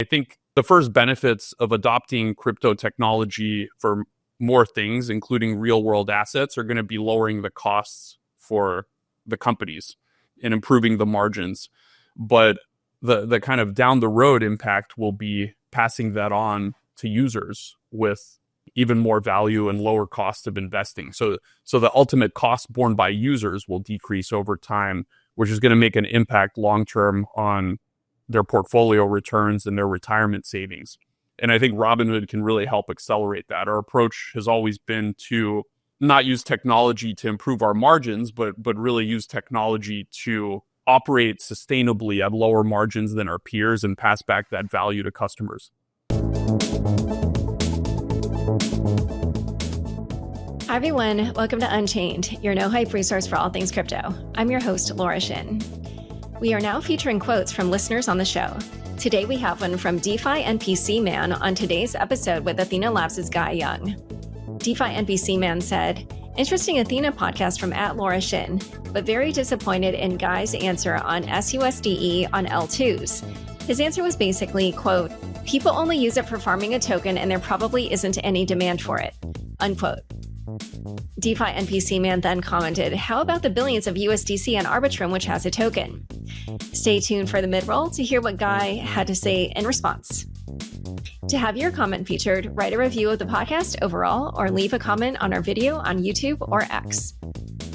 I think the first benefits of adopting crypto technology for more things, including real world assets, are going to be lowering the costs for the companies and improving the margins. But the kind of down the road impact will be passing that on to users with even more value and lower cost of investing. So the ultimate cost borne by users will decrease over time, which is going to make an impact long-term on their portfolio returns and their retirement savings. And I think Robinhood can really help accelerate that. Our approach has always been to not use technology to improve our margins, but really use technology to operate sustainably at lower margins than our peers and pass back that value to customers. Hi everyone, welcome to Unchained, your no-hype resource for all things crypto. I'm your host, Laura Shin. We are now featuring quotes from listeners on the show. Today we have one from DeFi NPC Man on today's episode with Athena Labs' Guy Young. DeFi NPC Man said, "Interesting Athena podcast from @Laura Shin, but very disappointed in Guy's answer on SUSDE on L2s. His answer was basically, quote, people only use it for farming a token and there probably isn't any demand for it, unquote." DeFi NPC Man then commented, "How about the billions of USDC on Arbitrum, which has a token?" Stay tuned for the mid-roll to hear what Guy had to say in response. To have your comment featured, write a review of the podcast overall or leave a comment on our video on YouTube or X.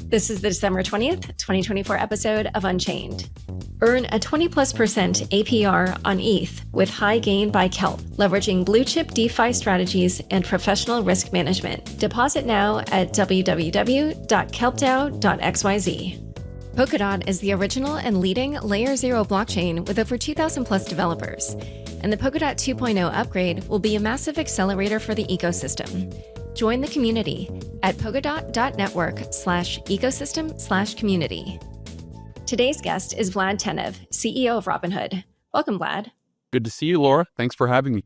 This is the December 20th, 2024 episode of Unchained. Earn a 20+% APR on ETH with high gain by Kelp, leveraging blue chip DeFi strategies and professional risk management. Deposit now at www.kelpdao.xyz. Polkadot is the original and leading Layer 0 blockchain with over 2,000 plus developers. And the Polkadot 2.0 upgrade will be a massive accelerator for the ecosystem. Join the community at polkadot.network/ecosystem/community. Today's guest is Vlad Tenev, CEO of Robinhood. Welcome, Vlad. Good to see you, Laura. Thanks for having me.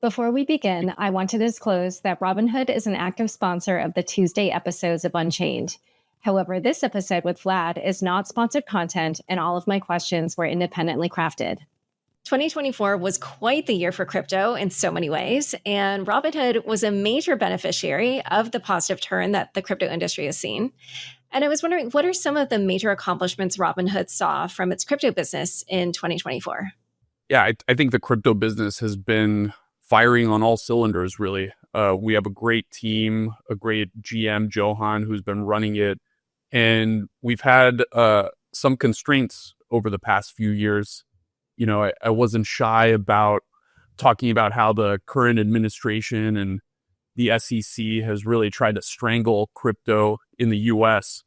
Before we begin, I want to disclose that Robinhood is an active sponsor of the Tuesday episodes of Unchained. However, this episode with Vlad is not sponsored content, and all of my questions were independently crafted. 2024 was quite the year for crypto in so many ways, and Robinhood was a major beneficiary of the positive turn that the crypto industry has seen. And I was wondering, what are some of the major accomplishments Robinhood saw from its crypto business in 2024? Yeah, I think the crypto business has been firing on all cylinders, really. We have a great team, a great GM, Johan, who's been running it. And we've had some constraints over the past few years. You know, I wasn't shy about talking about how the current administration and the SEC has really tried to strangle crypto in the US.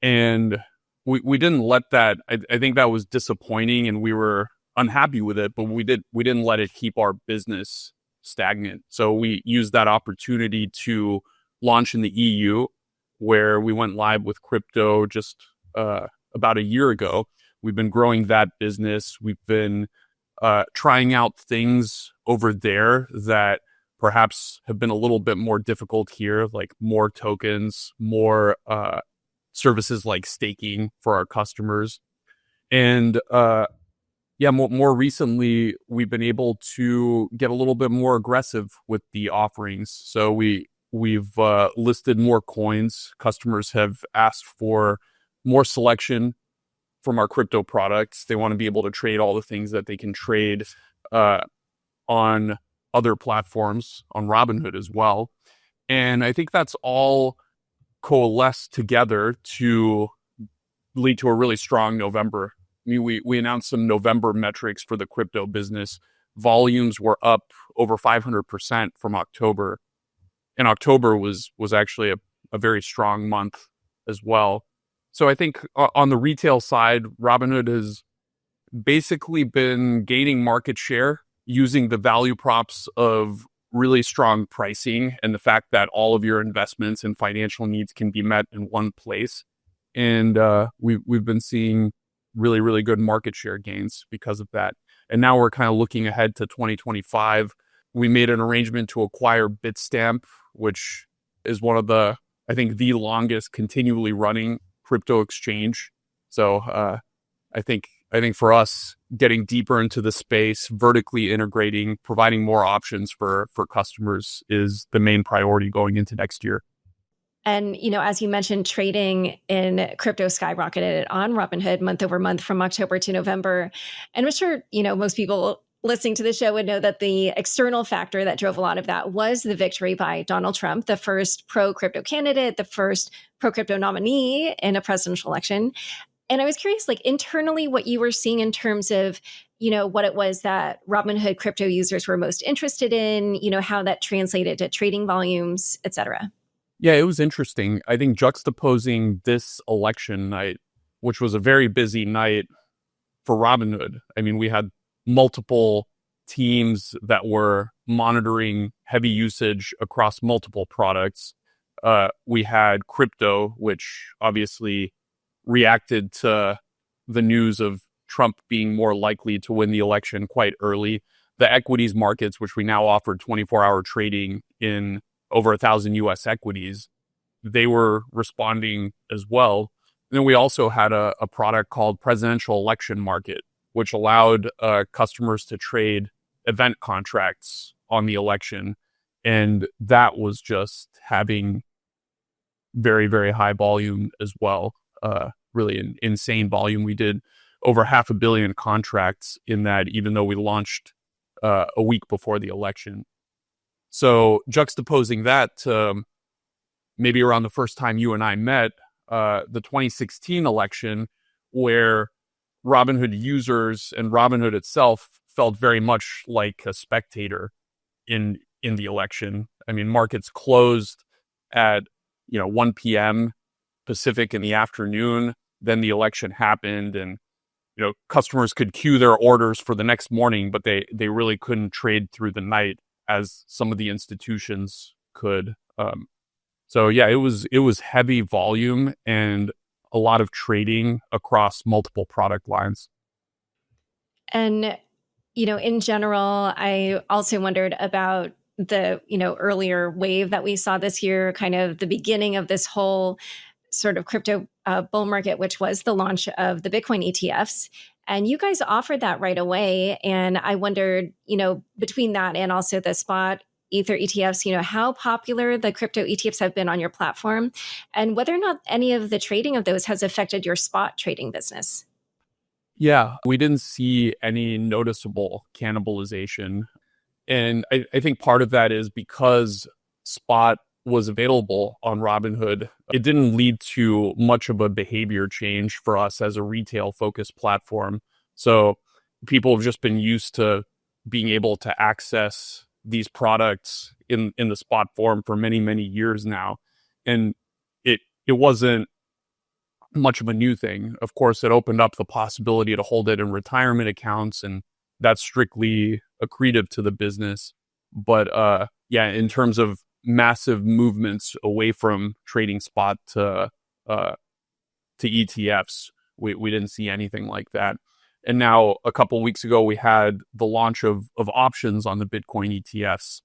And we didn't let that, I think that was disappointing and we were unhappy with it, but we didn't let it keep our business stagnant. So we used that opportunity to launch in the EU, where we went live with crypto just about a year ago. We've been growing that business. We've been trying out things over there that perhaps have been a little bit more difficult here, like more tokens, more services like staking for our customers. And more recently, we've been able to get a little bit more aggressive with the offerings. So we've listed more coins. Customers have asked for more selection from our crypto products. They want to be able to trade all the things that they can trade on other platforms, on Robinhood as well. And I think that's all coalesced together to lead to a really strong November. I mean, we announced some November metrics for the crypto business. Volumes were up over 500% from October. And October was actually a very strong month as well. So I think on the retail side, Robinhood has basically been gaining market share using the value props of really strong pricing and the fact that all of your investments and financial needs can be met in one place. And we've been seeing really, really good market share gains because of that. And now we're kind of looking ahead to 2025. We made an arrangement to acquire Bitstamp, which is one of the, I think, the longest continually running crypto exchange. So I think I think for us, getting deeper into the space, vertically integrating, providing more options for customers is the main priority going into next year. And, as you mentioned, trading in crypto skyrocketed on Robinhood month over month from October to November. And I'm sure, most people listening to the show would know that the external factor that drove a lot of that was the victory by Donald Trump, the first pro-crypto candidate, the first pro-crypto nominee in a presidential election. And I was curious, internally, what you were seeing in terms of, what it was that Robinhood crypto users were most interested in, how that translated to trading volumes, et cetera. Yeah, it was interesting. I think juxtaposing this election night, which was a very busy night for Robinhood. I mean, we had multiple teams that were monitoring heavy usage across multiple products. We had crypto, which obviously reacted to the news of Trump being more likely to win the election quite early. The equities markets, which we now offer 24-hour trading in over 1,000 U.S. equities, they were responding as well. And then we also had a product called Presidential Election Market, which allowed customers to trade event contracts on the election. And that was just having very, very high volume as well. Really an insane volume. We did over 500 million contracts in that, even though we launched a week before the election. So juxtaposing that to maybe around the first time you and I met, the 2016 election, where Robinhood users and Robinhood itself felt very much like a spectator in the election. I mean, markets closed at 1 p.m. Pacific in the afternoon. Then the election happened, and customers could queue their orders for the next morning, but they really couldn't trade through the night as some of the institutions could. So yeah, it was heavy volume and a lot of trading across multiple product lines. And, in general, I also wondered about the, earlier wave that we saw this year, kind of the beginning of this whole sort of crypto bull market, which was the launch of the Bitcoin ETFs. And you guys offered that right away. And I wondered, between that and also the spot Ether ETFs, how popular the crypto ETFs have been on your platform, and whether or not any of the trading of those has affected your spot trading business. Yeah, we didn't see any noticeable cannibalization. And I think part of that is because spot was available on Robinhood, it didn't lead to much of a behavior change for us as a retail-focused platform. So people have just been used to being able to access these products in the spot form for many, many years now. And it wasn't much of a new thing. Of course, it opened up the possibility to hold it in retirement accounts, and that's strictly accretive to the business. But yeah, in terms of massive movements away from trading spot to ETFs, we didn't see anything like that. And now a couple of weeks ago, we had the launch of options on the Bitcoin ETFs,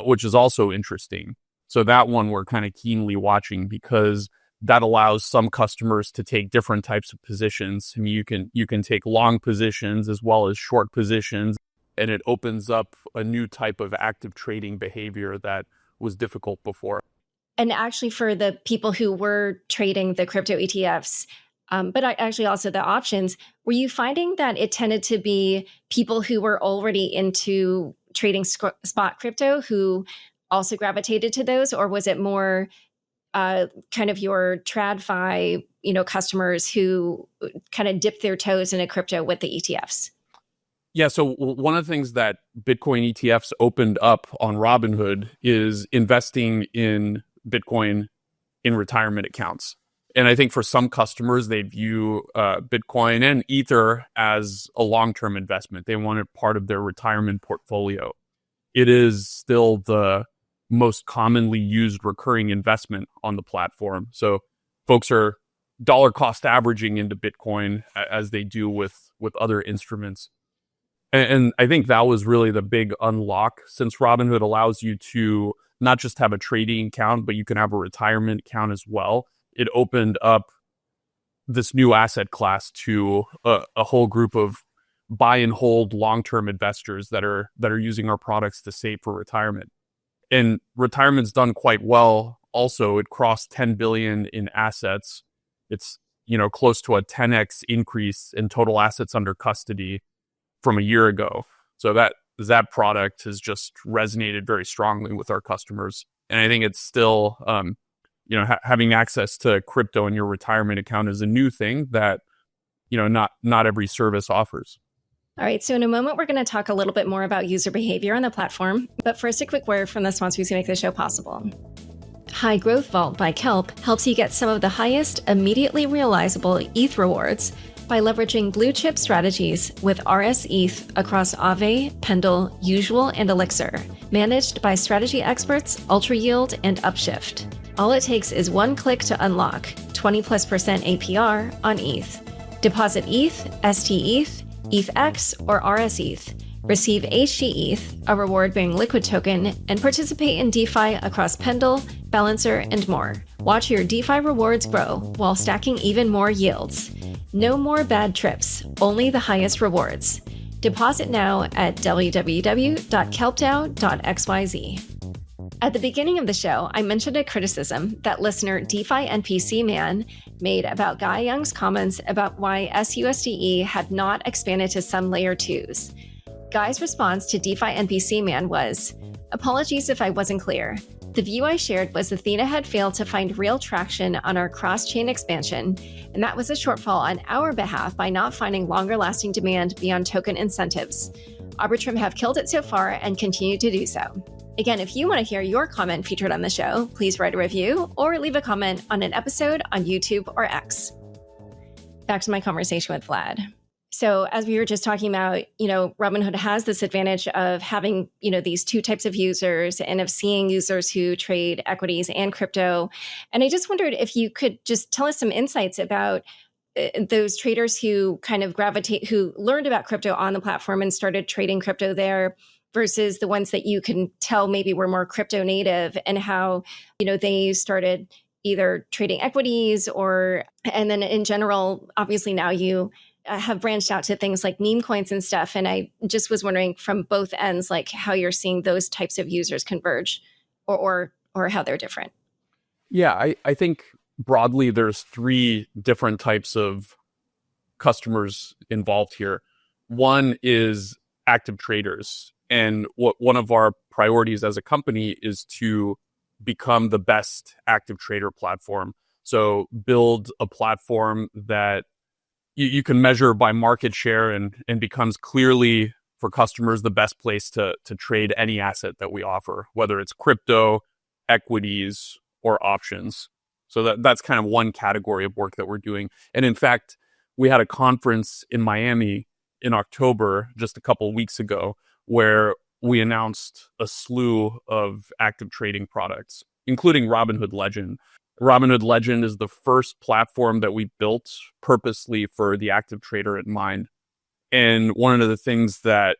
which is also interesting. So that one we're kind of keenly watching, because that allows some customers to take different types of positions. I mean, you can take long positions as well as short positions, and it opens up a new type of active trading behavior that was difficult before. And actually, for the people who were trading the crypto ETFs, but actually also the options, were you finding that it tended to be people who were already into trading spot crypto who also gravitated to those, or was it more kind of your TradFi, customers who kind of dipped their toes into crypto with the ETFs? Yeah, so one of the things that Bitcoin ETFs opened up on Robinhood is investing in Bitcoin in retirement accounts. And I think for some customers, they view Bitcoin and Ether as a long-term investment. They want it part of their retirement portfolio. It is still the most commonly used recurring investment on the platform. So folks are dollar cost averaging into Bitcoin as they do with other instruments. And I think that was really the big unlock, since Robinhood allows you to not just have a trading account, but you can have a retirement account as well. It opened up this new asset class to a whole group of buy and hold long-term investors that are using our products to save for retirement. And retirement's done quite well. Also, it crossed 10 billion in assets. It's, close to a 10x increase in total assets under custody from a year ago. So that product has just resonated very strongly with our customers. And I think it's still, having access to crypto in your retirement account is a new thing that, not every service offers. All right, so in a moment, we're going to talk a little bit more about user behavior on the platform. But first, a quick word from the sponsors who make the show possible. High Growth Vault by Kelp helps you get some of the highest immediately realizable ETH rewards by leveraging blue chip strategies with RS ETH across Aave, Pendle, Usual, and Elixir, managed by strategy experts Ultra Yield and Upshift. All it takes is one click to unlock 20+% APR on ETH. Deposit ETH, ST ETH, ETHX, or RS ETH. Receive HG ETH, a reward-bearing liquid token, and participate in DeFi across Pendle, Balancer, and more. Watch your DeFi rewards grow while stacking even more yields. No more bad trips, only the highest rewards. Deposit now at www.kelpdao.xyz. At the beginning of the show, I mentioned a criticism that listener DeFi NPC Man made about Guy Young's comments about why SUSDE had not expanded to some layer 2s. Guy's response to DeFi NPC Man was, "Apologies if I wasn't clear. The view I shared was Athena had failed to find real traction on our cross-chain expansion, and that was a shortfall on our behalf by not finding longer-lasting demand beyond token incentives. Arbitrum have killed it so far and continue to do so." Again, if you want to hear your comment featured on the show, please write a review or leave a comment on an episode on YouTube or X. Back to my conversation with Vlad. So as we were just talking about, Robinhood has this advantage of having, these two types of users and of seeing users who trade equities and crypto. And I just wondered if you could just tell us some insights about those traders who kind of who learned about crypto on the platform and started trading crypto there versus the ones that you can tell maybe were more crypto native, and how, they started either trading equities and then in general, obviously now you have branched out to things like meme coins and stuff. And I just was wondering from both ends, like how you're seeing those types of users converge or how they're different. Yeah, I think broadly there's three different types of customers involved here. One is active traders. And one of our priorities as a company is to become the best active trader platform. So build a platform that you can measure by market share and becomes clearly for customers the best place to trade any asset that we offer, whether it's crypto, equities, or options. So that's kind of one category of work that we're doing. And in fact, we had a conference in Miami in October, just a couple of weeks ago, where we announced a slew of active trading products, including Robinhood Legend. Robinhood Legend is the first platform that we built purposely for the active trader in mind. And one of the things that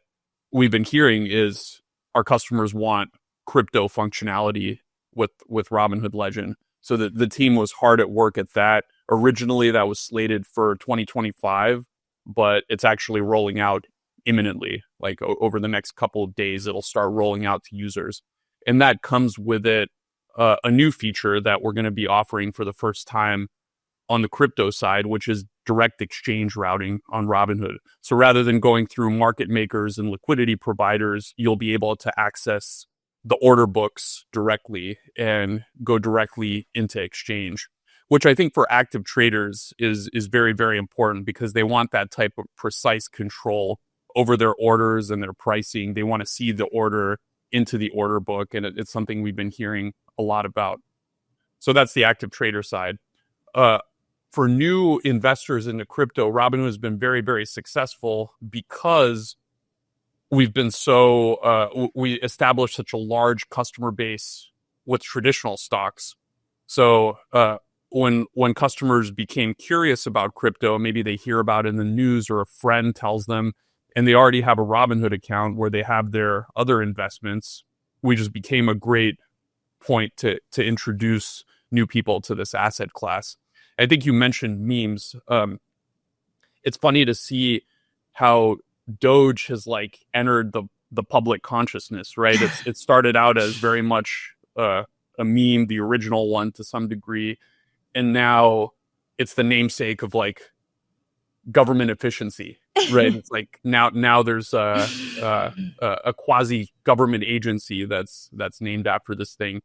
we've been hearing is our customers want crypto functionality with Robinhood Legend. So the team was hard at work at that. Originally, that was slated for 2025, but it's actually rolling out imminently. Like over the next couple of days, it'll start rolling out to users. And that comes with it a new feature that we're going to be offering for the first time on the crypto side, which is direct exchange routing on Robinhood. So rather than going through market makers and liquidity providers, you'll be able to access the order books directly and go directly into exchange, which I think for active traders is very, very important because they want that type of precise control over their orders and their pricing. They want to see the order into the order book, and it's something we've been hearing a lot about. So that's the active trader side. For new investors into crypto, Robinhood has been very, very successful because we've been we established such a large customer base with traditional stocks. So when customers became curious about crypto, maybe they hear about it in the news or a friend tells them, and they already have a Robinhood account where they have their other investments, we just became a great point to introduce new people to this asset class. I think you mentioned memes. It's funny to see how Doge has like entered the public consciousness, right? It started out as very much a meme, the original one to some degree, and now it's the namesake of like government efficiency, right? It's like now there's a quasi government agency that's named after this thing,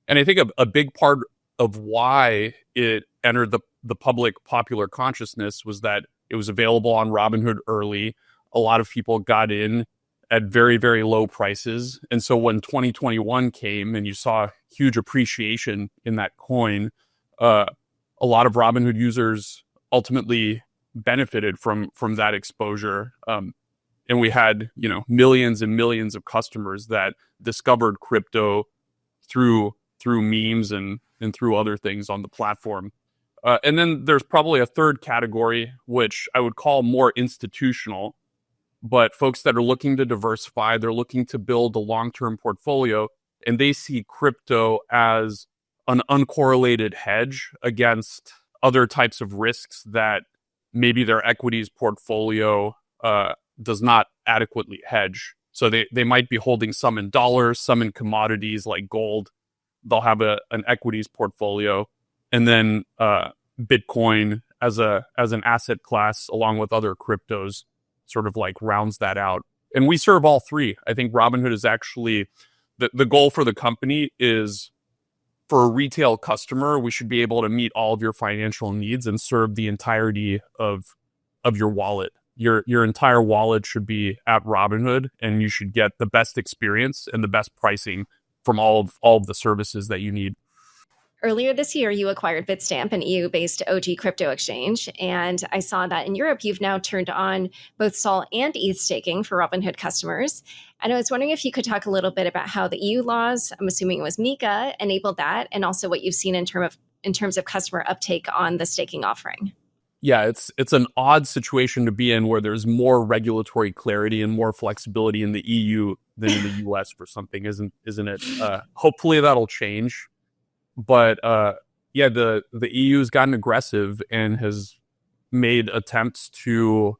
and I think a big part of why it entered the public popular consciousness was that it was available on Robinhood early. A lot of people got in at very, very low prices. And so when 2021 came and you saw huge appreciation in that coin, a lot of Robinhood users ultimately benefited from that exposure. And we had, millions and millions of customers that discovered crypto through memes and through other things on the platform. And then there's probably a third category, which I would call more institutional, but folks that are looking to diversify, they're looking to build a long-term portfolio, and they see crypto as an uncorrelated hedge against other types of risks that maybe their equities portfolio does not adequately hedge. So they might be holding some in dollars, some in commodities like gold. They'll have an equities portfolio, and then Bitcoin as an asset class along with other cryptos sort of like rounds that out. And we serve all three. I think Robinhood is actually the goal for the company is for a retail customer, we should be able to meet all of your financial needs and serve the entirety of your wallet. Your entire wallet should be at Robinhood, and you should get the best experience and the best pricing from all of the services that you need. Earlier this year, you acquired Bitstamp, an EU-based OG crypto exchange, and I saw that in Europe, you've now turned on both SOL and ETH staking for Robinhood customers. And I was wondering if you could talk a little bit about how the EU laws, I'm assuming it was MiCA, enabled that, and also what you've seen in terms of customer uptake on the staking offering. Yeah, it's an odd situation to be in where there's more regulatory clarity and more flexibility in the EU than in the US for something, isn't it? Hopefully that'll change. But yeah, the EU has gotten aggressive and has made attempts to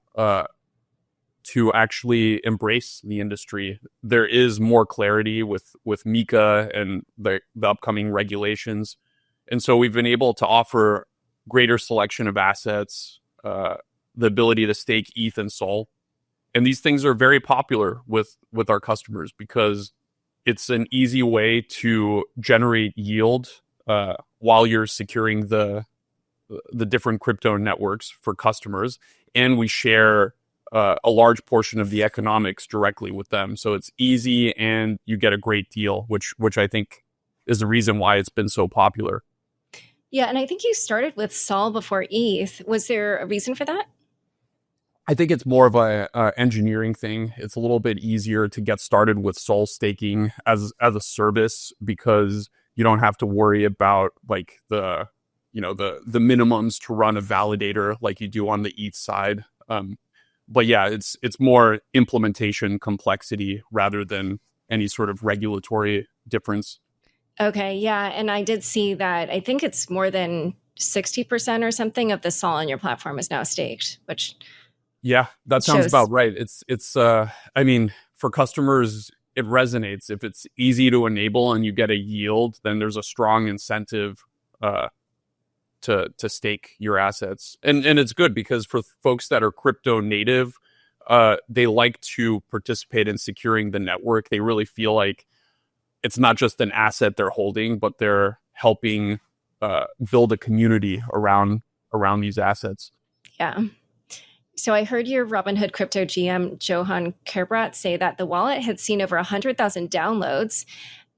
actually embrace the industry. There is more clarity with MiCA and the upcoming regulations, and so we've been able to offer greater selection of assets, the ability to stake ETH and SOL, and these things are very popular with our customers because it's an easy way to generate yield while you're securing the different crypto networks for customers, and we share a large portion of the economics directly with them. So it's easy, and you get a great deal, which I think is the reason why it's been so popular. Yeah, and I think you started with SOL before ETH. Was there a reason for that? I think it's more of a engineering thing. It's a little bit easier to get started with SOL staking as a service because you don't have to worry about like the minimums to run a validator like you do on the ETH side. But yeah, it's more implementation complexity rather than any sort of regulatory difference. Okay, yeah, and I did see that. I think it's more than 60% or something of the SOL on your platform is now staked, which yeah, that sounds about right. It's I mean, for customers, it resonates. If it's easy to enable and you get a yield, then there's a strong incentive to stake your assets. And it's good because for folks that are crypto native, they like to participate in securing the network. They really feel like it's not just an asset they're holding, but they're helping build a community around these assets. Yeah. So I heard your Robinhood crypto GM, Johan Kerbrat, say that the wallet had seen over 100,000 downloads.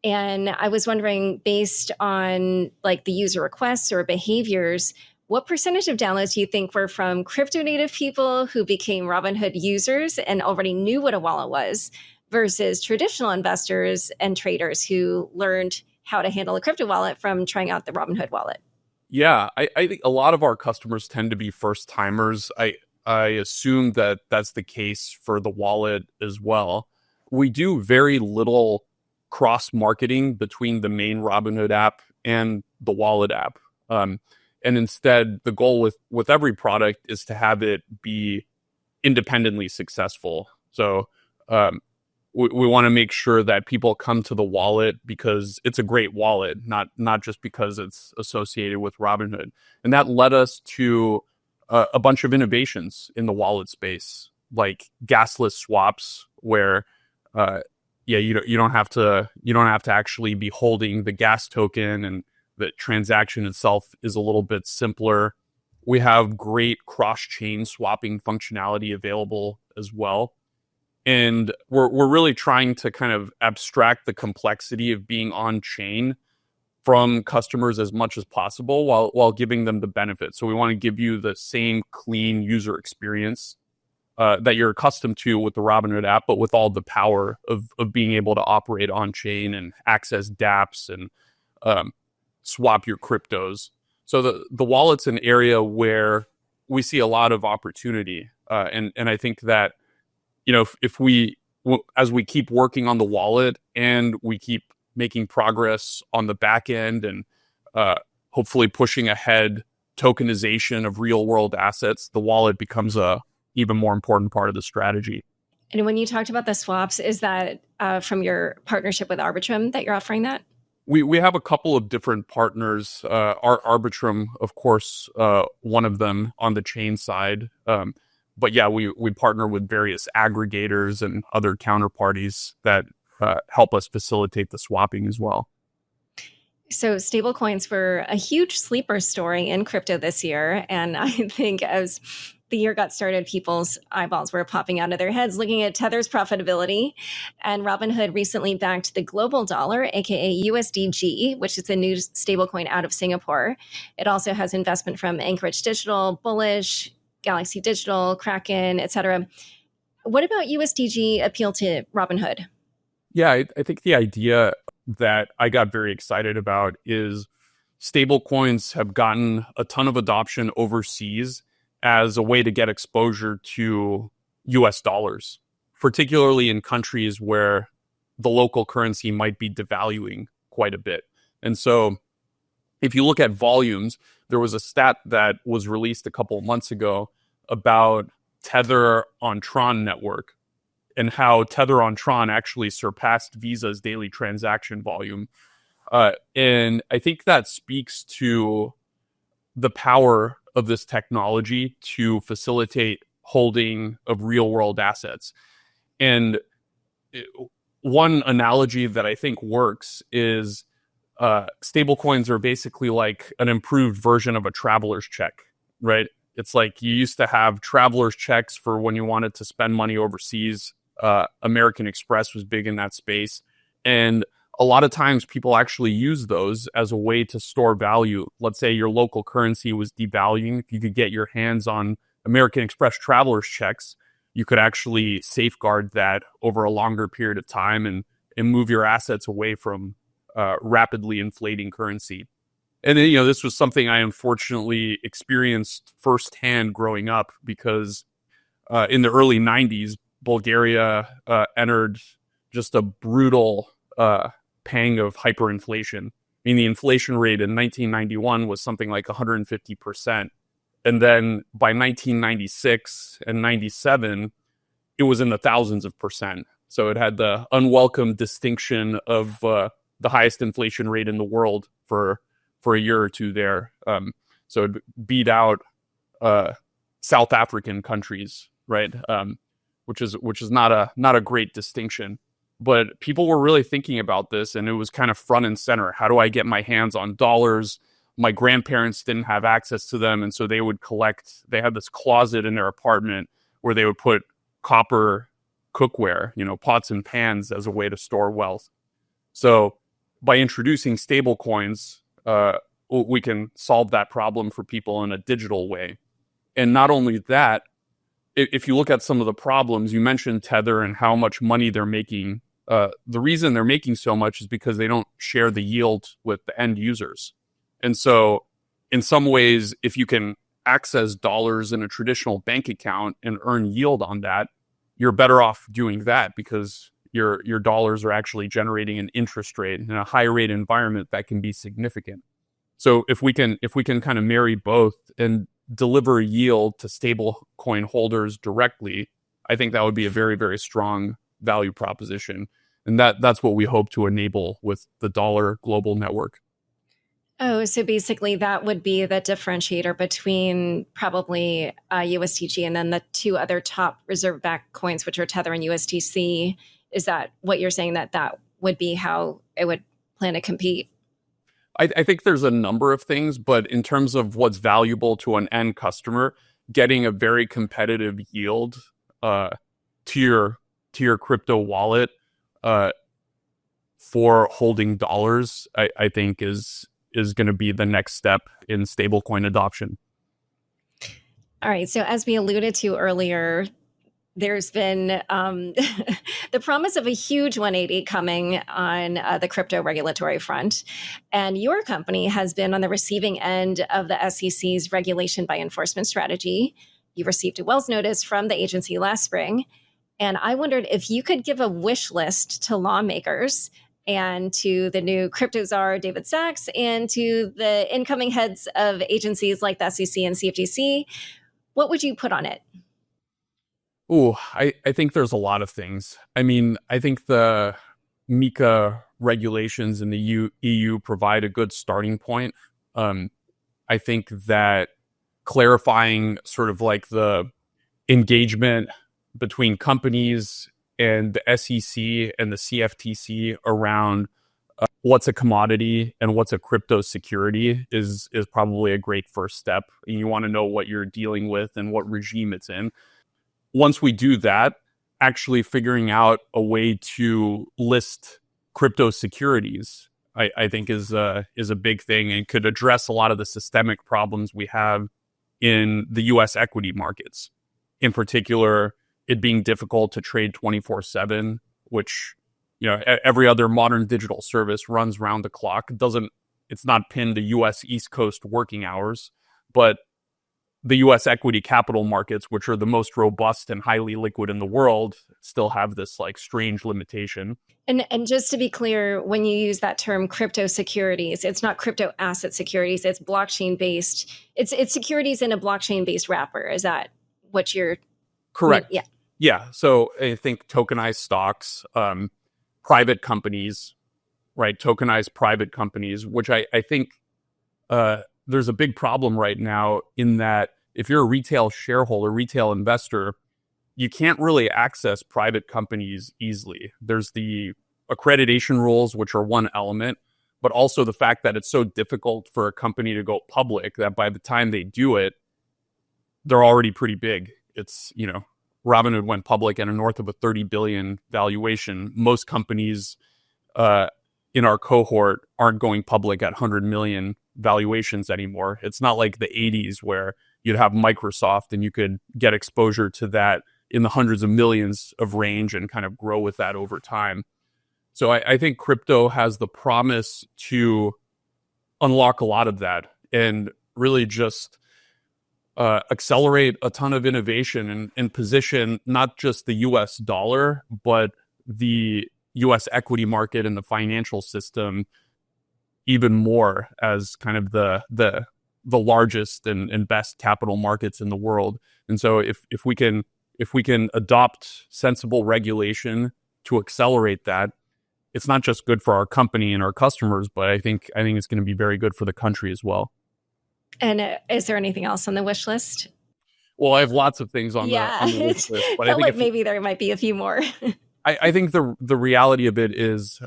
And I was wondering, based on like the user requests or behaviors, what percentage of downloads do you think were from crypto native people who became Robinhood users and already knew what a wallet was versus traditional investors and traders who learned how to handle a crypto wallet from trying out the Robinhood wallet? Yeah, I think a lot of our customers tend to be first timers. I assume that that's the case for the wallet as well. We do very little cross marketing between the main Robinhood app and the wallet app. And instead, the goal with every product is to have it be independently successful. So we want to make sure that people come to the wallet because it's a great wallet, not just because it's associated with Robinhood. And that led us to a bunch of innovations in the wallet space, like gasless swaps, where you don't have to actually be holding the gas token, and the transaction itself is a little bit simpler. We have great cross-chain swapping functionality available as well. And we're really trying to kind of abstract the complexity of being on chain from customers as much as possible while giving them the benefits. So we want to give you the same clean user experience that you're accustomed to with the Robinhood app, but with all the power of being able to operate on chain and access dApps and swap your cryptos. So the wallet's an area where we see a lot of opportunity, and I think that, you know, as we keep working on the wallet and we keep making progress on the back end and hopefully pushing ahead tokenization of real world assets, the wallet becomes a even more important part of the strategy. And when you talked about the swaps, is that from your partnership with Arbitrum that you're offering that? We have a couple of different partners. Arbitrum, of course, one of them on the chain side. But yeah, we partner with various aggregators and other counterparties that help us facilitate the swapping as well. So stablecoins were a huge sleeper story in crypto this year. And I think as the year got started, people's eyeballs were popping out of their heads looking at Tether's profitability. And Robinhood recently backed the global dollar, aka USDG, which is a new stablecoin out of Singapore. It also has investment from Anchorage Digital, Bullish, Galaxy Digital, Kraken, etc. What about USDG appeal to Robinhood? Yeah, I think the idea that I got very excited about is stablecoins have gotten a ton of adoption overseas as a way to get exposure to US dollars, particularly in countries where the local currency might be devaluing quite a bit. And so if you look at volumes, there was a stat that was released a couple of months ago about Tether on Tron network and how Tether on Tron actually surpassed Visa's daily transaction volume. And I think that speaks to the power of this technology to facilitate holding of real world assets. And one analogy that I think works is stablecoins are basically like an improved version of a traveler's check, right? It's like you used to have traveler's checks for when you wanted to spend money overseas. American Express was big in that space. And a lot of times people actually use those as a way to store value. Let's say your local currency was devaluing. If you could get your hands on American Express traveler's checks, you could actually safeguard that over a longer period of time and move your assets away from rapidly inflating currency. And then, you know, this was something I unfortunately experienced firsthand growing up because in the early 90s, Bulgaria entered just a brutal pang of hyperinflation. I mean, the inflation rate in 1991 was something like 150%. And then by 1996 and 97, it was in the thousands of percent. So it had the unwelcome distinction of the highest inflation rate in the world for a year or two there. So it beat out South African countries, right? Which is not a great distinction. But people were really thinking about this, and it was kind of front and center. How do I get my hands on dollars? My grandparents didn't have access to them, and so they would collect. They had this closet in their apartment where they would put copper cookware, you know, pots and pans as a way to store wealth. So by introducing stable coins, we can solve that problem for people in a digital way. And not only that, if you look at some of the problems, you mentioned Tether and how much money they're making. The reason they're making so much is because they don't share the yield with the end users. And so in some ways, if you can access dollars in a traditional bank account and earn yield on that, you're better off doing that because your dollars are actually generating an interest rate in a high rate environment that can be significant. So if we can kind of marry both and deliver yield to stable coin holders directly, I think that would be a very, very strong value proposition. And that's what we hope to enable with the Dollar Global Network. Oh, so basically that would be the differentiator between probably USDG and then the two other top reserve-backed coins, which are Tether and USDC. Is that what you're saying, that would be how it would plan to compete? I think there's a number of things, but in terms of what's valuable to an end customer, getting a very competitive yield to your crypto wallet for holding dollars, I think is going to be the next step in stablecoin adoption. All right. So as we alluded to earlier, there's been the promise of a huge 180 coming on the crypto regulatory front. And your company has been on the receiving end of the SEC's regulation by enforcement strategy. You received a Wells notice from the agency last spring. And I wondered if you could give a wish list to lawmakers and to the new crypto czar, David Sachs, and to the incoming heads of agencies like the SEC and CFTC. What would you put on it? Oh, I think there's a lot of things. I mean, I think the MiCA regulations in the EU provide a good starting point. I think that clarifying sort of like the engagement between companies and the SEC and the CFTC around what's a commodity and what's a crypto security is probably a great first step. And you want to know what you're dealing with and what regime it's in. Once we do that, actually figuring out a way to list crypto securities, I think is a big thing and could address a lot of the systemic problems we have in the U.S. equity markets. In particular, it being difficult to trade 24/7, which, every other modern digital service runs round the clock. It's not pinned to U.S. East Coast working hours, but the U.S. equity capital markets, which are the most robust and highly liquid in the world, still have this like strange limitation. And just to be clear, when you use that term crypto securities, it's not crypto asset securities. It's blockchain based. It's securities in a blockchain based wrapper. Is that what you're? Correct. Yeah. Yeah. So I think tokenized stocks, private companies, right? Tokenized private companies, which I think there's a big problem right now in that if you're a retail shareholder, retail investor, you can't really access private companies easily. There's the accreditation rules, which are one element, but also the fact that it's so difficult for a company to go public that by the time they do it, they're already pretty big. It's, Robinhood went public at a north of a 30 billion valuation. Most companies in our cohort aren't going public at 100 million valuations anymore. It's not like the 80s where you'd have Microsoft and you could get exposure to that in the hundreds of millions of range and kind of grow with that over time. So I think crypto has the promise to unlock a lot of that and really just accelerate a ton of innovation and position not just the US dollar, but the US equity market and the financial system even more as kind of the largest and best capital markets in the world. And so if we can adopt sensible regulation to accelerate that, it's not just good for our company and our customers, but I think it's going to be very good for the country as well. And is there anything else on the wish list? Well, I have lots of things on the wish list, but I think maybe there might be a few more. I think the reality of it is,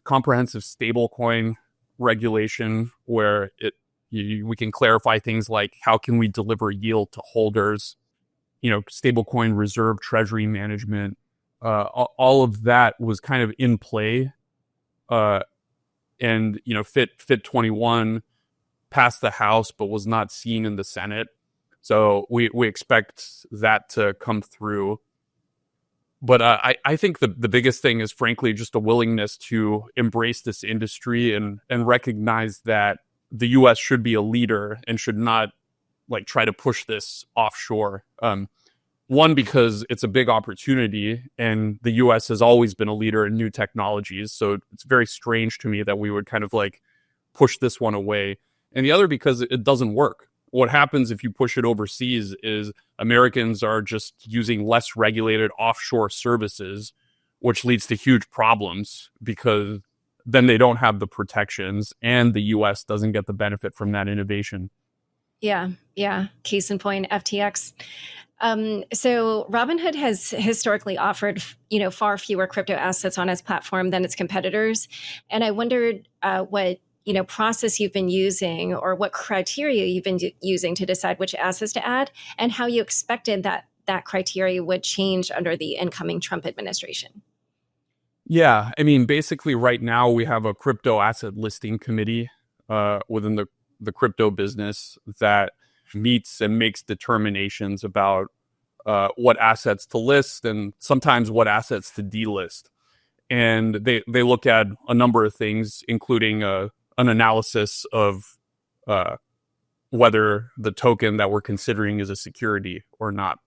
comprehensive stablecoin regulation, where we can clarify things like how can we deliver yield to holders, stablecoin reserve treasury management, all of that was kind of in play, and Fit 21 passed the House but was not seen in the Senate, so we expect that to come through. But I think the biggest thing is, frankly, just a willingness to embrace this industry and recognize that the U.S. should be a leader and should not try to push this offshore. One, because it's a big opportunity and the U.S. has always been a leader in new technologies. So it's very strange to me that we would kind of push this one away. and the other because it doesn't work. What happens if you push it overseas is Americans are just using less regulated offshore services, which leads to huge problems because then they don't have the protections and the US doesn't get the benefit from that innovation. Yeah. Case in point, FTX. So Robinhood has historically offered, far fewer crypto assets on its platform than its competitors. And I wondered what, process you've been using or what criteria you've been using to decide which assets to add and how you expected that criteria would change under the incoming Trump administration. Yeah, I mean, basically right now we have a crypto asset listing committee within the crypto business that meets and makes determinations about what assets to list and sometimes what assets to delist. And they look at a number of things, including an analysis of whether the token that we're considering is a security or not.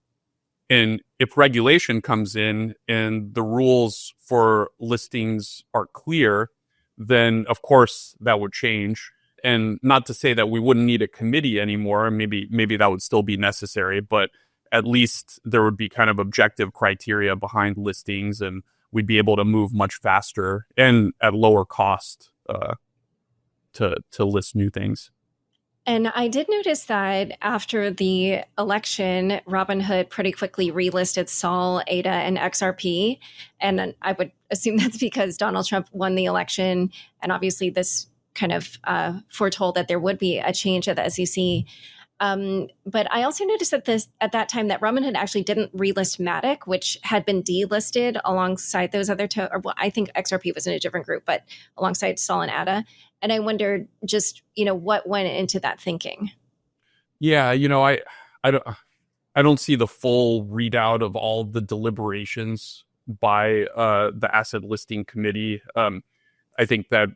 And if regulation comes in and the rules for listings are clear, then of course that would change. And not to say that we wouldn't need a committee anymore. Maybe that would still be necessary, but at least there would be kind of objective criteria behind listings, and we'd be able to move much faster and at lower cost to list new things. And I did notice that after the election, Robinhood pretty quickly relisted SOL, ADA, and XRP. And I would assume that's because Donald Trump won the election. And obviously this kind of foretold that there would be a change at the SEC. But I also noticed at that time that Robinhood actually didn't relist Matic, which had been delisted alongside those other I think XRP was in a different group, but alongside SOL and ADA. And I wondered just, what went into that thinking. Yeah, I don't see the full readout of all the deliberations by the asset listing committee. I think that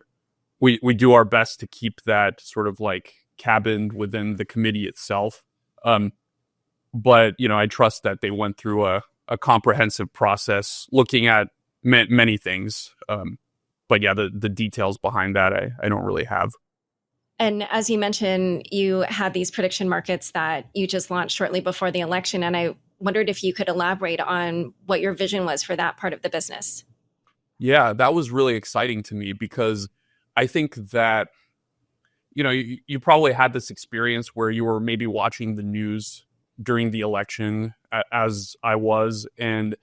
we do our best to keep that sort of like cabined within the committee itself. But, I trust that they went through a comprehensive process looking at many things. But yeah, the details behind that, I don't really have. And as you mentioned, you had these prediction markets that you just launched shortly before the election. And I wondered if you could elaborate on what your vision was for that part of the business. Yeah, that was really exciting to me because I think that, you probably had this experience where you were maybe watching the news during the election as I was, and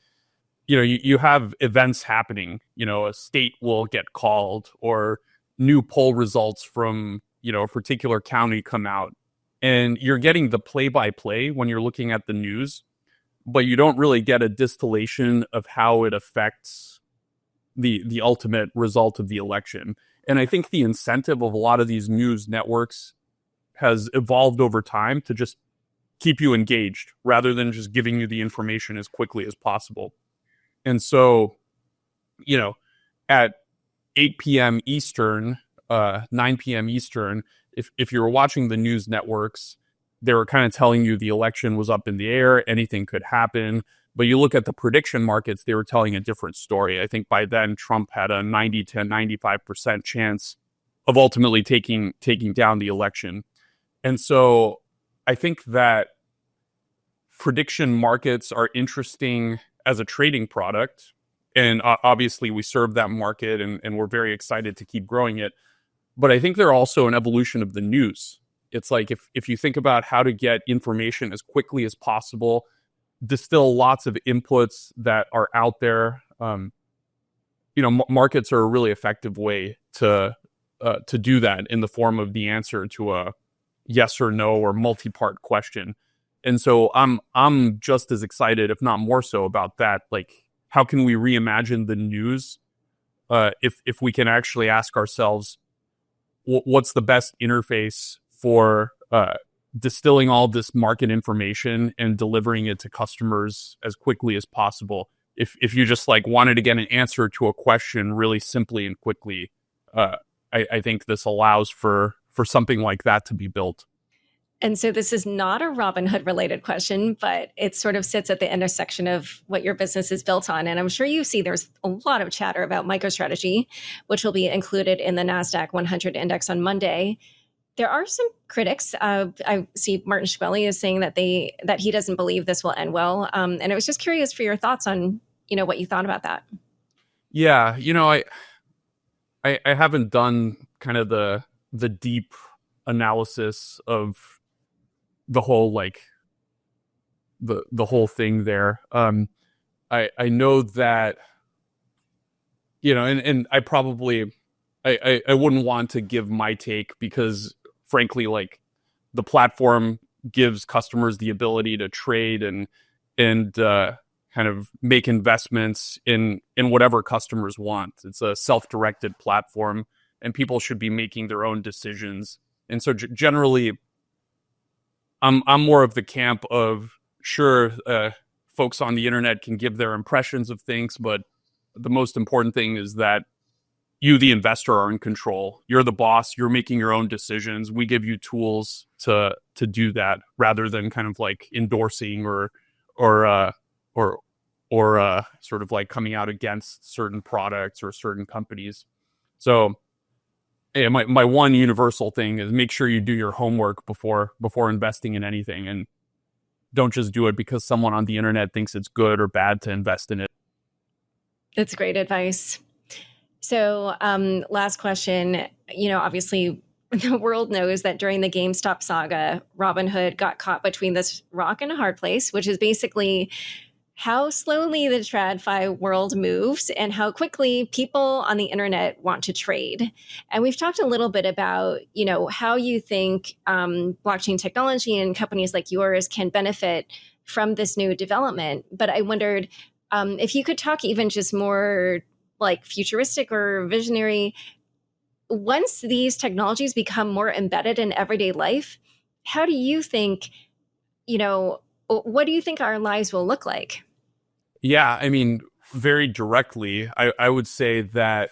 you have events happening. A state will get called or new poll results from, a particular county come out, and you're getting the play-by-play when you're looking at the news, but you don't really get a distillation of how it affects the ultimate result of the election. And I think the incentive of a lot of these news networks has evolved over time to just keep you engaged rather than just giving you the information as quickly as possible. And so, at 8 p.m. Eastern, 9 p.m. Eastern, if you were watching the news networks, they were kind of telling you the election was up in the air, anything could happen. But you look at the prediction markets, they were telling a different story. I think by then, Trump had a 90 to 95% chance of ultimately taking down the election. And so I think that prediction markets are interesting as a trading product. And obviously we serve that market and we're very excited to keep growing it. But I think they're also an evolution of the news. It's like if you think about how to get information as quickly as possible, distill lots of inputs that are out there. Markets are a really effective way to do that in the form of the answer to a yes or no or multi-part question. And so I'm just as excited, if not more so, about that. Like, how can we reimagine the news if we can actually ask ourselves, what's the best interface for distilling all this market information and delivering it to customers as quickly as possible? If you just wanted to get an answer to a question really simply and quickly, I think this allows for something like that to be built. And so this is not a Robinhood related question, but it sort of sits at the intersection of what your business is built on. And I'm sure you see there's a lot of chatter about MicroStrategy, which will be included in the NASDAQ 100 index on Monday. There are some critics. I see Martin Shkreli is saying that he doesn't believe this will end well. And I was just curious for your thoughts on, what you thought about that. Yeah, I haven't done kind of the deep analysis of the whole the whole thing there. I know that, and I probably I wouldn't want to give my take because frankly, the platform gives customers the ability to trade and kind of make investments in whatever customers want. It's a self-directed platform, and people should be making their own decisions. And so generally, I'm more of the camp of sure, folks on the internet can give their impressions of things, but the most important thing is that you, the investor, are in control. You're the boss. You're making your own decisions. We give you tools to do that, rather than kind of endorsing or sort of coming out against certain products or certain companies. So, yeah, my one universal thing is make sure you do your homework before investing in anything, and don't just do it because someone on the internet thinks it's good or bad to invest in it. That's great advice. So, last question. Obviously, the world knows that during the GameStop saga, Robinhood got caught between this rock and a hard place, which is basically how slowly the TradFi world moves and how quickly people on the internet want to trade. And we've talked a little bit about, how you think blockchain technology and companies like yours can benefit from this new development. But I wondered if you could talk even just more futuristic or visionary. Once these technologies become more embedded in everyday life, how do you think, what do you think our lives will look like? Yeah, I mean, very directly, I would say that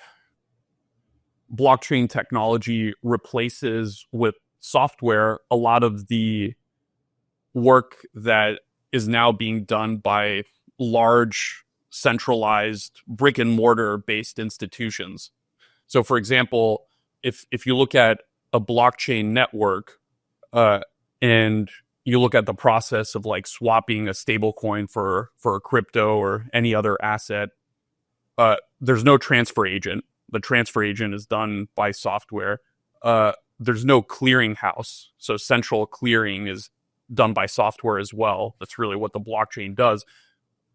blockchain technology replaces with software a lot of the work that is now being done by large, centralized, brick and mortar based institutions. So, for example, if you look at a blockchain network and you look at the process of swapping a stablecoin for a crypto or any other asset, there's no transfer agent. The transfer agent is done by software. There's no clearinghouse. So central clearing is done by software as well. That's really what the blockchain does.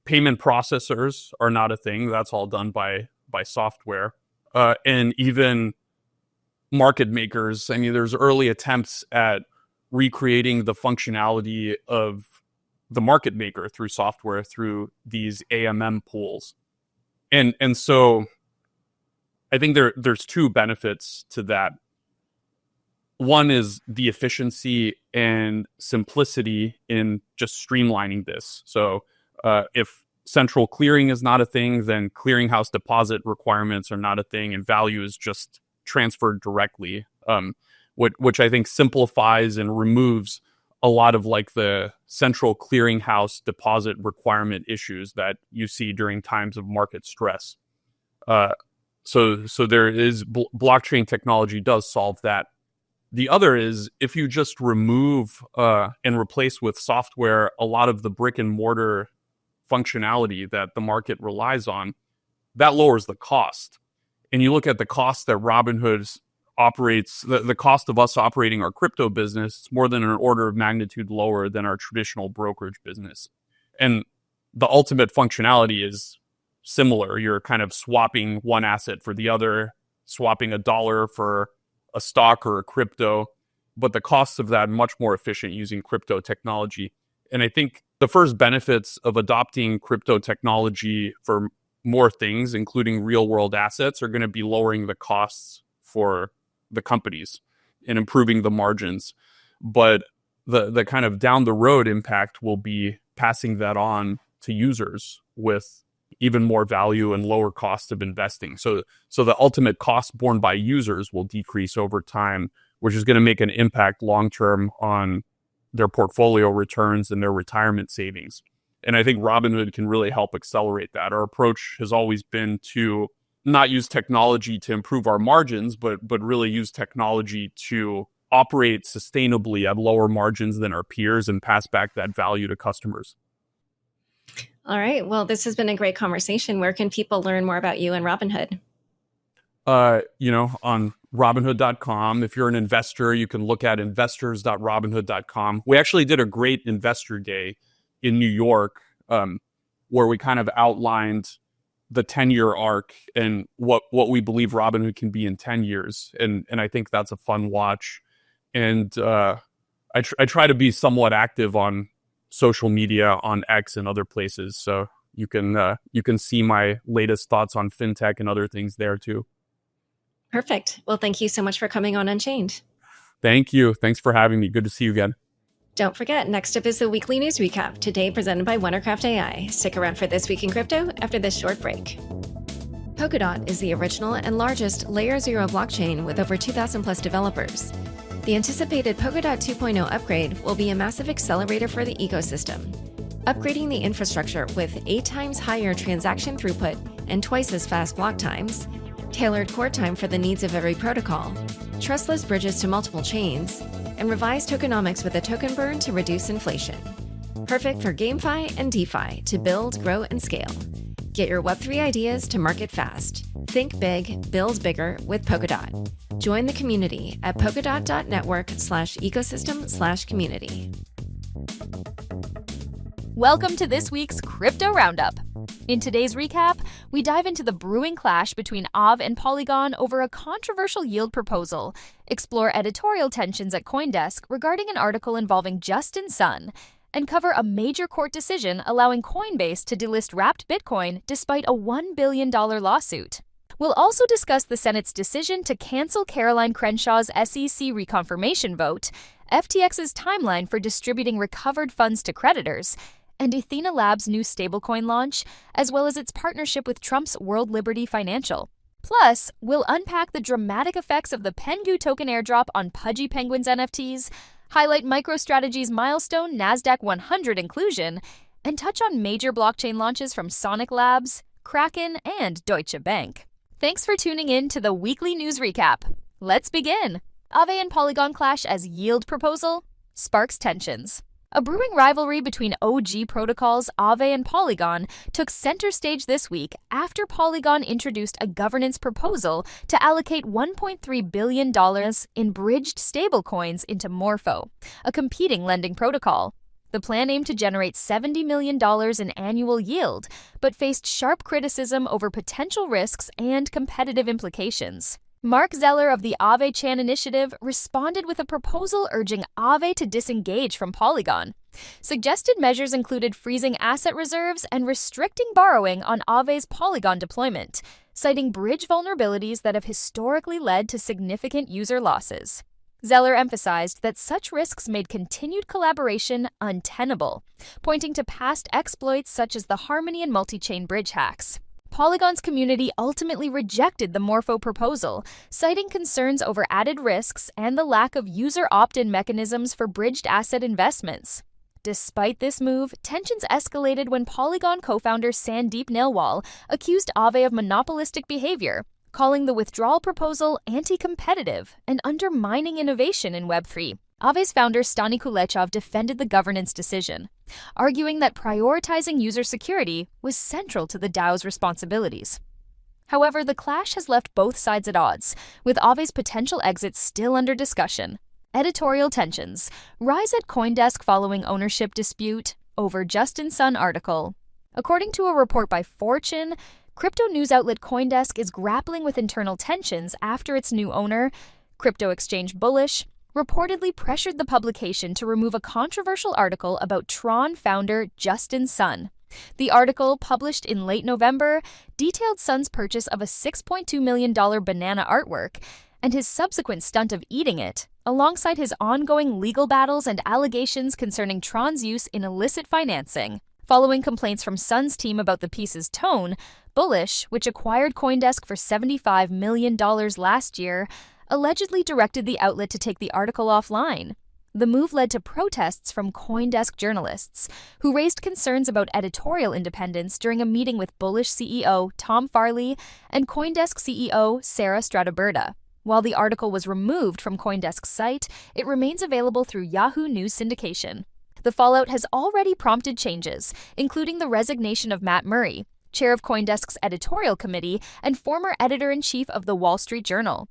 Payment processors are not a thing. That's all done by software. And even market makers, I mean, there's early attempts at recreating the functionality of the market maker through software, through these AMM pools. And so I think there's two benefits to that. One is the efficiency and simplicity in just streamlining this. So if central clearing is not a thing, then clearinghouse deposit requirements are not a thing, and value is just transferred directly, which I think simplifies and removes a lot of the central clearinghouse deposit requirement issues that you see during times of market stress. So there is blockchain technology does solve that. The other is if you just remove and replace with software a lot of the brick and mortar functionality that the market relies on, that lowers the cost. And you look at the cost that Robinhood operates, the cost of us operating our crypto business, it's more than an order of magnitude lower than our traditional brokerage business. And the ultimate functionality is similar. You're kind of swapping one asset for the other, swapping a dollar for a stock or a crypto, but the costs of that are much more efficient using crypto technology. And I think the first benefits of adopting crypto technology for more things, including real world assets, are going to be lowering the costs for the companies and improving the margins. But the kind of down the road impact will be passing that on to users with even more value and lower cost of investing. So the ultimate cost borne by users will decrease over time, which is going to make an impact long-term on their portfolio returns and their retirement savings. And I think Robinhood can really help accelerate that. Our approach has always been to not use technology to improve our margins, but really use technology to operate sustainably at lower margins than our peers and pass back that value to customers. All right. Well, this has been a great conversation. Where can people learn more about you and Robinhood? On Robinhood.com. If you're an investor, you can look at investors.robinhood.com. We actually did a great investor day in New York, where we kind of outlined the 10-year arc and what we believe Robinhood can be in 10 years. And I think that's a fun watch. And I try to be somewhat active on social media, on X and other places. So you can see my latest thoughts on fintech and other things there too. Perfect. Well, thank you so much for coming on Unchained. Thank you. Thanks for having me. Good to see you again. Don't forget, next up is the weekly news recap, today presented by Wondercraft AI. Stick around for This Week in Crypto after this short break. Polkadot is the original and largest Layer 0 blockchain with over 2,000 plus developers. The anticipated Polkadot 2.0 upgrade will be a massive accelerator for the ecosystem, upgrading the infrastructure with 8 times higher transaction throughput and twice as fast block times, tailored core time for the needs of every protocol, trustless bridges to multiple chains, and revised tokenomics with a token burn to reduce inflation. Perfect for GameFi and DeFi to build, grow, and scale. Get your Web3 ideas to market fast. Think big, build bigger with Polkadot. Join the community at polkadot.network/ecosystem/community. Welcome to this week's Crypto Roundup. In today's recap, we dive into the brewing clash between Aave and Polygon over a controversial yield proposal, explore editorial tensions at CoinDesk regarding an article involving Justin Sun, and cover a major court decision allowing Coinbase to delist wrapped Bitcoin despite a $1 billion lawsuit. We'll also discuss the Senate's decision to cancel Caroline Crenshaw's SEC reconfirmation vote, FTX's timeline for distributing recovered funds to creditors, and Ethena Labs' new stablecoin launch, as well as its partnership with Trump's World Liberty Financial. Plus, we'll unpack the dramatic effects of the Pengu token airdrop on Pudgy Penguins NFTs, highlight MicroStrategy's milestone NASDAQ 100 inclusion, and touch on major blockchain launches from Sonic Labs, Kraken, and Deutsche Bank. Thanks for tuning in to the weekly news recap. Let's begin. Aave and Polygon clash as yield proposal sparks tensions. A brewing rivalry between OG protocols Aave and Polygon took center stage this week after Polygon introduced a governance proposal to allocate $1.3 billion in bridged stablecoins into Morpho, a competing lending protocol. The plan aimed to generate $70 million in annual yield, but faced sharp criticism over potential risks and competitive implications. Mark Zeller of the Aave Chan Initiative responded with a proposal urging Aave to disengage from Polygon. Suggested measures included freezing asset reserves and restricting borrowing on Aave's Polygon deployment, citing bridge vulnerabilities that have historically led to significant user losses. Zeller emphasized that such risks made continued collaboration untenable, pointing to past exploits such as the Harmony and multi-chain bridge hacks. Polygon's community ultimately rejected the Morpho proposal, citing concerns over added risks and the lack of user opt-in mechanisms for bridged asset investments. Despite this move, tensions escalated when Polygon co-founder Sandeep Nailwal accused Aave of monopolistic behavior, calling the withdrawal proposal anti-competitive and undermining innovation in Web3. Aave's founder Stani Kulechov defended the governance decision, arguing that prioritizing user security was central to the DAO's responsibilities. However, the clash has left both sides at odds, with Aave's potential exit still under discussion. Editorial tensions rise at CoinDesk following ownership dispute over Justin Sun article. According to a report by Fortune, crypto news outlet CoinDesk is grappling with internal tensions after its new owner, crypto exchange Bullish, reportedly pressured the publication to remove a controversial article about Tron founder Justin Sun. The article, published in late November, detailed Sun's purchase of a $6.2 million banana artwork and his subsequent stunt of eating it, alongside his ongoing legal battles and allegations concerning Tron's use in illicit financing. Following complaints from Sun's team about the piece's tone, Bullish, which acquired CoinDesk for $75 million last year, allegedly directed the outlet to take the article offline. The move led to protests from CoinDesk journalists, who raised concerns about editorial independence during a meeting with Bullish CEO Tom Farley and CoinDesk CEO Sarah Stratoberta. While the article was removed from CoinDesk's site, it remains available through Yahoo News syndication. The fallout has already prompted changes, including the resignation of Matt Murray, chair of CoinDesk's editorial committee and former editor-in-chief of the Wall Street Journal.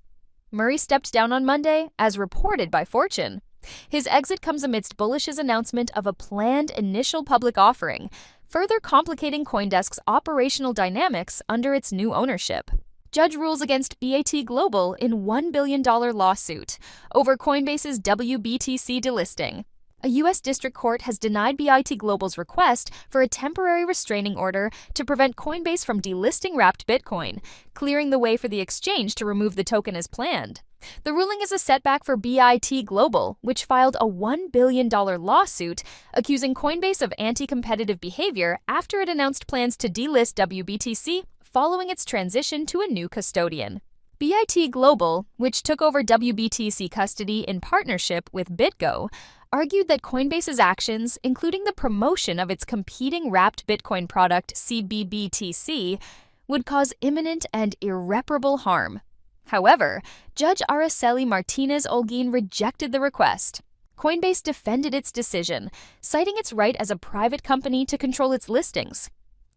Murray stepped down on Monday, as reported by Fortune. His exit comes amidst Bullish's announcement of a planned initial public offering, further complicating CoinDesk's operational dynamics under its new ownership. Judge rules against BAT Global in $1 billion lawsuit over Coinbase's WBTC delisting. A U.S. district court has denied BAT Global's request for a temporary restraining order to prevent Coinbase from delisting wrapped Bitcoin, clearing the way for the exchange to remove the token as planned. The ruling is a setback for BAT Global, which filed a $1 billion lawsuit accusing Coinbase of anti-competitive behavior after it announced plans to delist WBTC following its transition to a new custodian. BAT Global, which took over WBTC custody in partnership with BitGo, argued that Coinbase's actions, including the promotion of its competing wrapped Bitcoin product CBBTC, would cause imminent and irreparable harm. However, Judge Araceli Martinez-Olguin rejected the request. Coinbase defended its decision, citing its right as a private company to control its listings.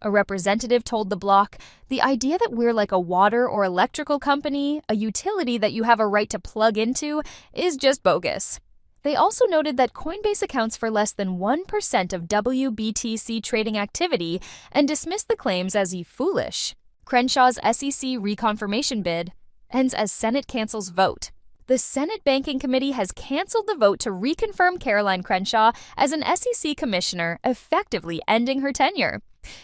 A representative told the block, "The idea that we're like a water or electrical company, a utility that you have a right to plug into, is just bogus." They also noted that Coinbase accounts for less than 1% of WBTC trading activity and dismissed the claims as foolish. Crenshaw's SEC reconfirmation bid ends as Senate cancels vote. The Senate Banking Committee has canceled the vote to reconfirm Caroline Crenshaw as an SEC commissioner, effectively ending her tenure.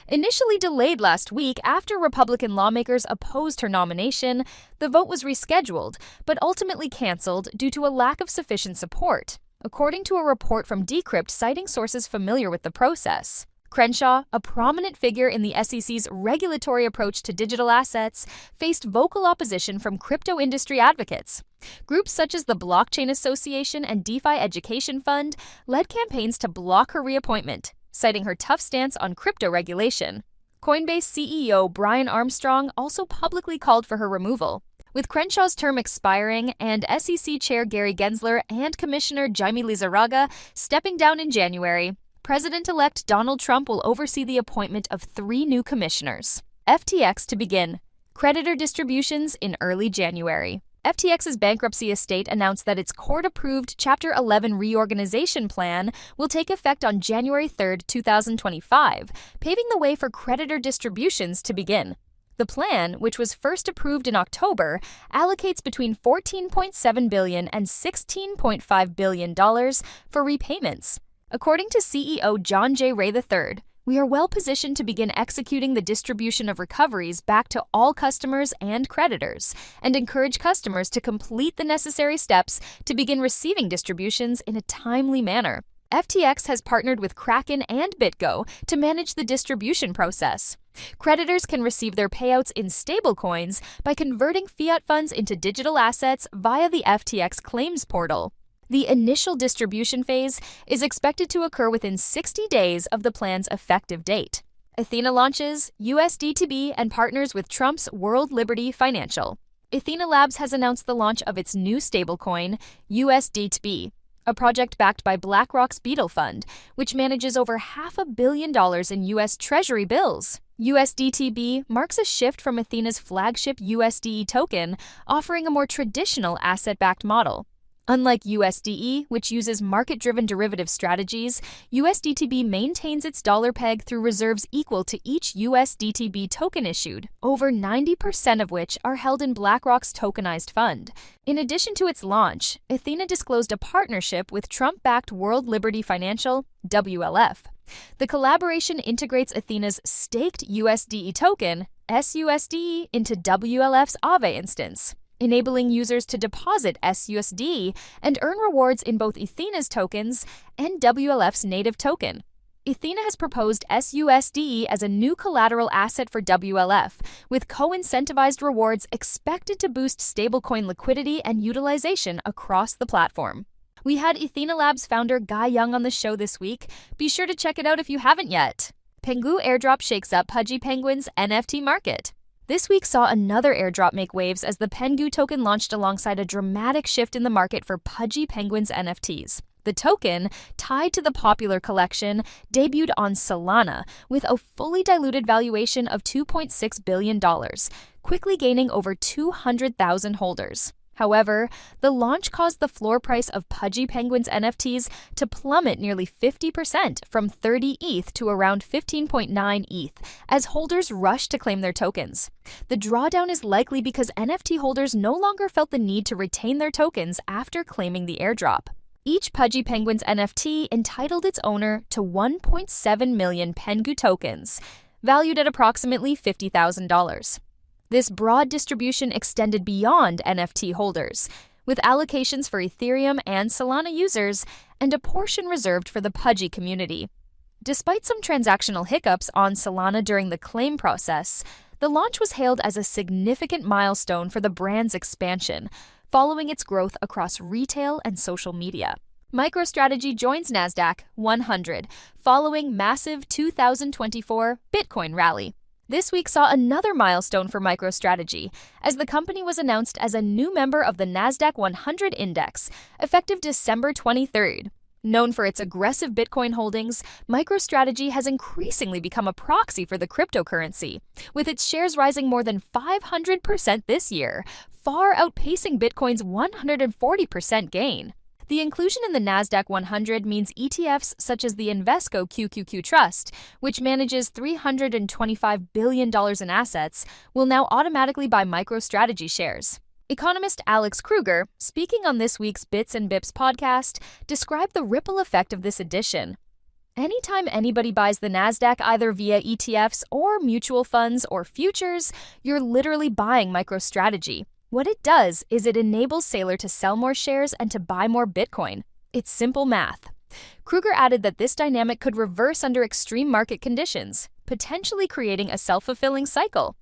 Initially delayed last week after Republican lawmakers opposed her nomination, the vote was rescheduled, but ultimately canceled due to a lack of sufficient support, according to a report from Decrypt citing sources familiar with the process. Crenshaw, a prominent figure in the SEC's regulatory approach to digital assets, faced vocal opposition from crypto industry advocates. Groups such as the Blockchain Association and DeFi Education Fund led campaigns to block her reappointment, citing her tough stance on crypto regulation. Coinbase CEO Brian Armstrong also publicly called for her removal. With Crenshaw's term expiring and SEC Chair Gary Gensler and Commissioner Jaime Lizarraga stepping down in January, President-elect Donald Trump will oversee the appointment of 3 new commissioners. FTX to begin. Creditor distributions in early January. FTX's bankruptcy estate announced that its court-approved Chapter 11 reorganization plan will take effect on January 3, 2025, paving the way for creditor distributions to begin. The plan, which was first approved in October, allocates between $14.7 billion and $16.5 billion for repayments. According to CEO John J. Ray III, we are well positioned to begin executing the distribution of recoveries back to all customers and creditors, and encourage customers to complete the necessary steps to begin receiving distributions in a timely manner. FTX has partnered with Kraken and BitGo to manage the distribution process. Creditors can receive their payouts in stablecoins by converting fiat funds into digital assets via the FTX claims portal. The initial distribution phase is expected to occur within 60 days of the plan's effective date. Athena launches, USDTB and partners with Trump's World Liberty Financial. Athena Labs has announced the launch of its new stablecoin, USDTB, a project backed by BlackRock's Beetle Fund, which manages over $500 million in U.S. Treasury bills. USDTB marks a shift from Athena's flagship USDE token, offering a more traditional asset-backed model. Unlike USDE, which uses market-driven derivative strategies, USDTB maintains its dollar peg through reserves equal to each USDTB token issued, over 90% of which are held in BlackRock's tokenized fund. In addition to its launch, Athena disclosed a partnership with Trump-backed World Liberty Financial, WLF. The collaboration integrates Athena's staked USDE token, SUSDE, into WLF's Aave instance, enabling users to deposit SUSD and earn rewards in both Athena's tokens and WLF's native token. Athena has proposed SUSD as a new collateral asset for WLF, with co-incentivized rewards expected to boost stablecoin liquidity and utilization across the platform. We had Athena Labs founder Guy Young on the show this week. Be sure to check it out if you haven't yet. Pengu airdrop shakes up Pudgy Penguin's NFT market. This week saw another airdrop make waves as the Pengu token launched alongside a dramatic shift in the market for pudgy penguins NFTs. The token, tied to the popular collection, debuted on Solana with a fully diluted valuation of $2.6 billion, quickly gaining over 200,000 holders. However, the launch caused the floor price of pudgy penguins NFTs to plummet nearly 50% from 30 ETH to around 15.9 ETH as holders rushed to claim their tokens. The drawdown is likely because NFT holders no longer felt the need to retain their tokens after claiming the airdrop. Each Pudgy Penguins NFT entitled its owner to 1.7 million Pengu tokens, valued at approximately $50,000. This broad distribution extended beyond NFT holders, with allocations for Ethereum and Solana users and a portion reserved for the Pudgy community. Despite some transactional hiccups on Solana during the claim process, the launch was hailed as a significant milestone for the brand's expansion, following its growth across retail and social media. MicroStrategy joins Nasdaq 100 following massive 2024 Bitcoin rally. This week saw another milestone for MicroStrategy, as the company was announced as a new member of the Nasdaq 100 Index, effective December 23rd. Known for its aggressive Bitcoin holdings, MicroStrategy has increasingly become a proxy for the cryptocurrency, with its shares rising more than 500% this year, far outpacing Bitcoin's 140% gain. The inclusion in the Nasdaq 100 means ETFs such as the Invesco QQQ Trust, which manages $325 billion in assets, will now automatically buy MicroStrategy shares. Economist Alex Kruger, speaking on this week's Bits and Bips podcast, described the ripple effect of this addition. Anytime anybody buys the Nasdaq either via ETFs or mutual funds or futures, you're literally buying MicroStrategy. What it does is it enables Saylor to sell more shares and to buy more Bitcoin. It's simple math. Kruger added that this dynamic could reverse under extreme market conditions, potentially creating a self-fulfilling cycle.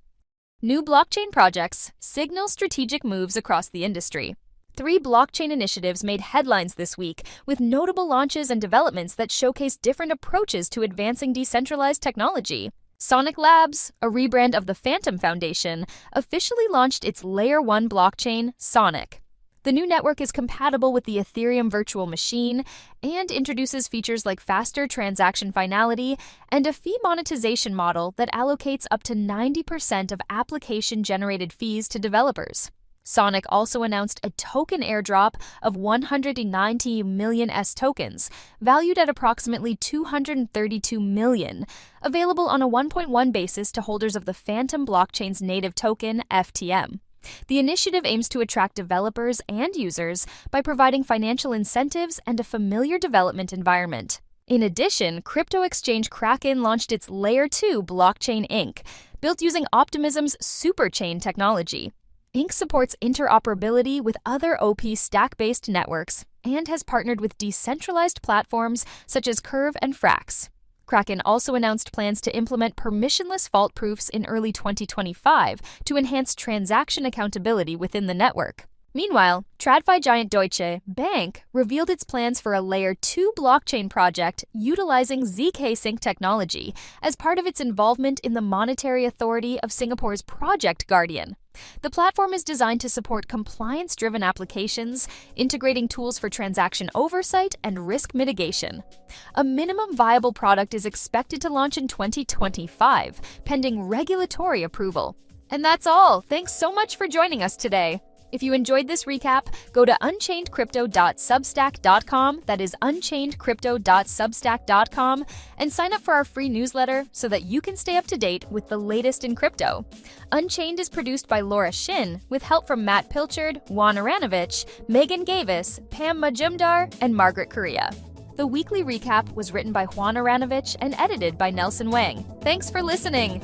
New blockchain projects signal strategic moves across the industry. 3 blockchain initiatives made headlines this week, with notable launches and developments that showcase different approaches to advancing decentralized technology. Sonic Labs, a rebrand of the Phantom Foundation, officially launched its Layer 1 blockchain, Sonic. The new network is compatible with the Ethereum virtual machine and introduces features like faster transaction finality and a fee monetization model that allocates up to 90% of application-generated fees to developers. Sonic also announced a token airdrop of 190 million S tokens, valued at approximately $232 million, available on a 1.1 basis to holders of the Phantom blockchain's native token, FTM. The initiative aims to attract developers and users by providing financial incentives and a familiar development environment. In addition, crypto exchange Kraken launched its Layer 2 blockchain Inc., built using Optimism's Superchain technology. Inc. supports interoperability with other OP stack-based networks and has partnered with decentralized platforms such as Curve and Frax. Kraken also announced plans to implement permissionless fault proofs in early 2025 to enhance transaction accountability within the network. Meanwhile, TradFi giant Deutsche Bank revealed its plans for a Layer 2 blockchain project utilizing ZK Sync technology as part of its involvement in the Monetary Authority of Singapore's Project Guardian. The platform is designed to support compliance-driven applications, integrating tools for transaction oversight and risk mitigation. A minimum viable product is expected to launch in 2025, pending regulatory approval. And that's all. Thanks so much for joining us today. If you enjoyed this recap, go to unchainedcrypto.substack.com, that is unchainedcrypto.substack.com, and sign up for our free newsletter so that you can stay up to date with the latest in crypto. Unchained is produced by Laura Shin, with help from Matt Pilchard, Juan Aranovich, Megan Gavis, Pam Majumdar, and Margaret Correa. The weekly recap was written by Juan Aranovich and edited by Nelson Wang. Thanks for listening!